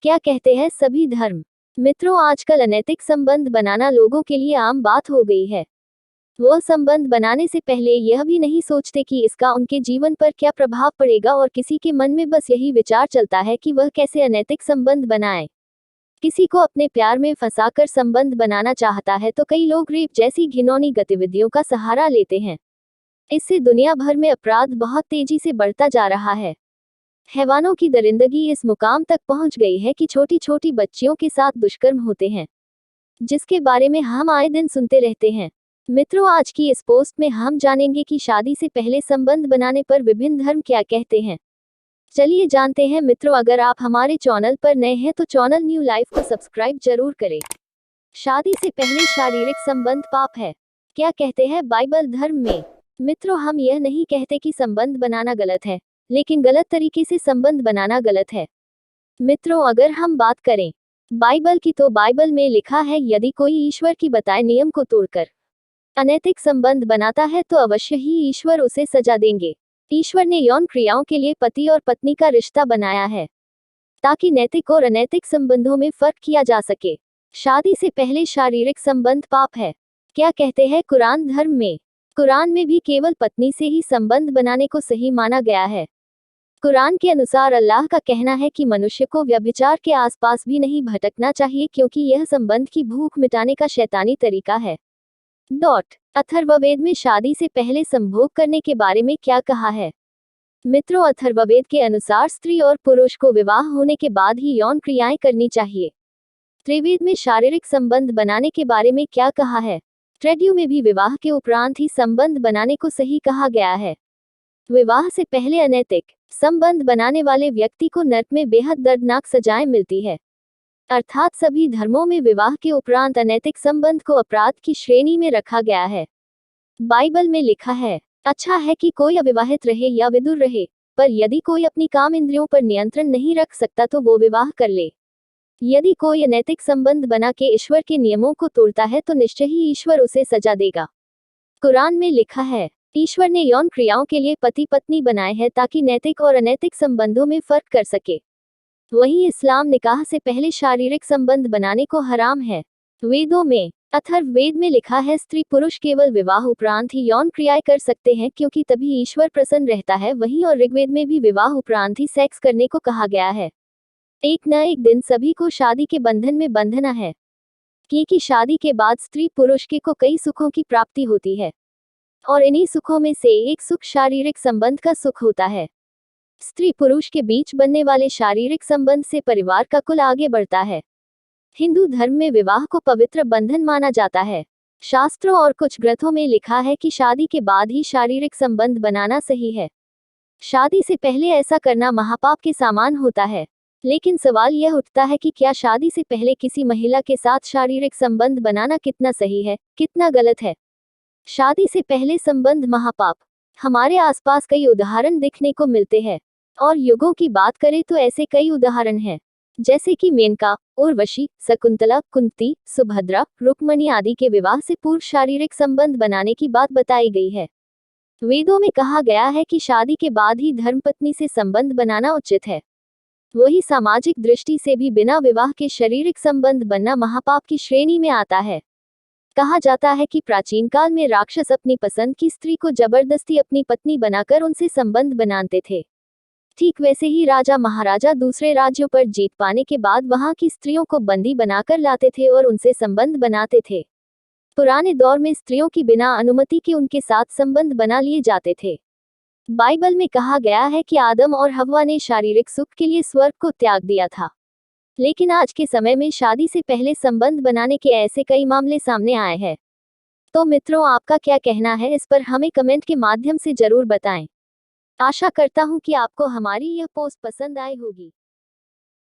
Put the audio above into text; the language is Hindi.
क्या कहते हैं सभी धर्म? मित्रों, आजकल अनैतिक संबंध बनाना लोगों के लिए आम बात हो गई है। वह संबंध बनाने से पहले यह भी नहीं सोचते कि इसका उनके जीवन पर क्या प्रभाव पड़ेगा, और किसी के मन में बस यही विचार चलता है कि वह कैसे अनैतिक संबंध बनाए। किसी को अपने प्यार में फंसाकर संबंध बनाना चाहता है तो कई लोग रेप जैसी घिनौनी गतिविधियों का सहारा लेते हैं। इससे दुनिया भर में अपराध बहुत तेजी से बढ़ता जा रहा है। हैवानों की दरिंदगी इस मुकाम तक पहुंच गई है कि छोटी छोटी बच्चियों के साथ दुष्कर्म होते हैं, जिसके बारे में हम आए दिन सुनते रहते हैं। मित्रों, आज की इस पोस्ट में हम जानेंगे कि शादी से पहले संबंध बनाने पर विभिन्न धर्म क्या कहते हैं। चलिए जानते हैं। मित्रों, अगर आप हमारे चैनल पर नए हैं तो चैनल न्यू लाइफ को सब्सक्राइब जरूर करें। शादी से पहले शारीरिक संबंध पाप है, क्या कहते हैं बाइबल धर्म में? मित्रों, हम यह नहीं कहते कि संबंध बनाना गलत है, लेकिन गलत तरीके से संबंध बनाना गलत है। मित्रों, अगर हम बात करें बाइबल की, तो बाइबल में लिखा है, यदि कोई ईश्वर की बताए नियम को तोड़कर अनैतिक संबंध बनाता है तो अवश्य ही ईश्वर उसे सजा देंगे। ईश्वर ने यौन क्रियाओं के लिए पति और पत्नी का रिश्ता बनाया है, ताकि नैतिक और अनैतिक संबंधों में फर्क किया जा सके। शादी से पहले शारीरिक संबंध पाप है, क्या कहते हैं कुरान धर्म में? कुरान में भी केवल पत्नी से ही संबंध बनाने को सही माना गया है। कुरान के अनुसार अल्लाह का कहना है कि मनुष्य को व्यभिचार के आसपास भी नहीं भटकना चाहिए, क्योंकि यह संबंध की भूख मिटाने का शैतानी तरीका है। अथर्ववेद में शादी से पहले संभोग करने के बारे में क्या कहा है? मित्रों, अथर्ववेद के अनुसार स्त्री और पुरुष को विवाह होने के बाद ही यौन क्रियाएं करनी चाहिए। त्रिवेद में शारीरिक संबंध बनाने के बारे में क्या कहा है? त्रिवेद में भी विवाह के उपरांत ही संबंध बनाने को सही कहा गया है। विवाह से पहले अनैतिक संबंध बनाने वाले व्यक्ति को नरक में बेहद दर्दनाक सजाएं मिलती है। अर्थात सभी धर्मों में विवाह के उपरांत अनैतिक संबंध को अपराध की श्रेणी में रखा गया है। बाइबल में लिखा है, अच्छा है कि कोई अविवाहित रहे या विधुर रहे, पर यदि कोई अपनी काम इंद्रियों पर नियंत्रण नहीं रख सकता तो वो विवाह कर ले। यदि कोई अनैतिक संबंध बना के ईश्वर के नियमों को तोड़ता है तो निश्चय ही ईश्वर उसे सजा देगा। कुरान में लिखा है, ईश्वर ने यौन क्रियाओं के लिए पति पत्नी बनाए हैं ताकि नैतिक और अनैतिक संबंधों में फर्क कर सके। वहीं इस्लाम निकाह से पहले शारीरिक संबंध बनाने को हराम है। वेदों में अथर्ववेद में लिखा है, स्त्री पुरुष केवल विवाह उपरांत ही यौन क्रियाएं कर सकते हैं, क्योंकि तभी ईश्वर प्रसन्न रहता है। वहीं और ऋग्वेद में भी विवाह उपरांत ही सेक्स करने को कहा गया है। एक न एक दिन सभी को शादी के बंधन में बंधना है, क्योंकि शादी के बाद स्त्री पुरुष को कई सुखों की प्राप्ति होती है, और इन्हीं सुखों में से एक सुख शारीरिक संबंध का सुख होता है। स्त्री पुरुष के बीच बनने वाले शारीरिक संबंध से परिवार का कुल आगे बढ़ता है। हिंदू धर्म में विवाह को पवित्र बंधन माना जाता है। शास्त्रों और कुछ ग्रंथों में लिखा है कि शादी के बाद ही शारीरिक संबंध बनाना सही है। शादी से पहले ऐसा करना महापाप के समान होता है। लेकिन सवाल यह उठता है कि क्या शादी से पहले किसी महिला के साथ शारीरिक संबंध बनाना कितना सही है, कितना गलत है? शादी से पहले संबंध महापाप। हमारे आसपास कई उदाहरण देखने को मिलते हैं, और युगों की बात करें तो ऐसे कई उदाहरण हैं, जैसे कि मेनका, उर्वशी, शकुंतला, कुंती, सुभद्रा, रुक्मणी आदि के विवाह से पूर्व शारीरिक संबंध बनाने की बात बताई गई है। वेदों में कहा गया है कि शादी के बाद ही धर्मपत्नी से संबंध बनाना उचित है। वही सामाजिक दृष्टि से भी बिना विवाह के शारीरिक संबंध बनना महापाप की श्रेणी में आता है। कहा जाता है कि प्राचीन काल में राक्षस अपनी पसंद की स्त्री को जबरदस्ती अपनी पत्नी बनाकर उनसे संबंध बनाते थे। ठीक वैसे ही राजा महाराजा दूसरे राज्यों पर जीत पाने के बाद वहां की स्त्रियों को बंदी बनाकर लाते थे और उनसे संबंध बनाते थे। पुराने दौर में स्त्रियों की बिना अनुमति के उनके साथ संबंध बना लिए जाते थे। बाइबल में कहा गया है कि आदम और हव्वा ने शारीरिक सुख के लिए स्वर्ग को त्याग दिया था। लेकिन आज के समय में शादी से पहले संबंध बनाने के ऐसे कई मामले सामने आए हैं। तो मित्रों, आपका क्या कहना है इस पर हमें कमेंट के माध्यम से जरूर बताएं। आशा करता हूं कि आपको हमारी यह पोस्ट पसंद आई होगी।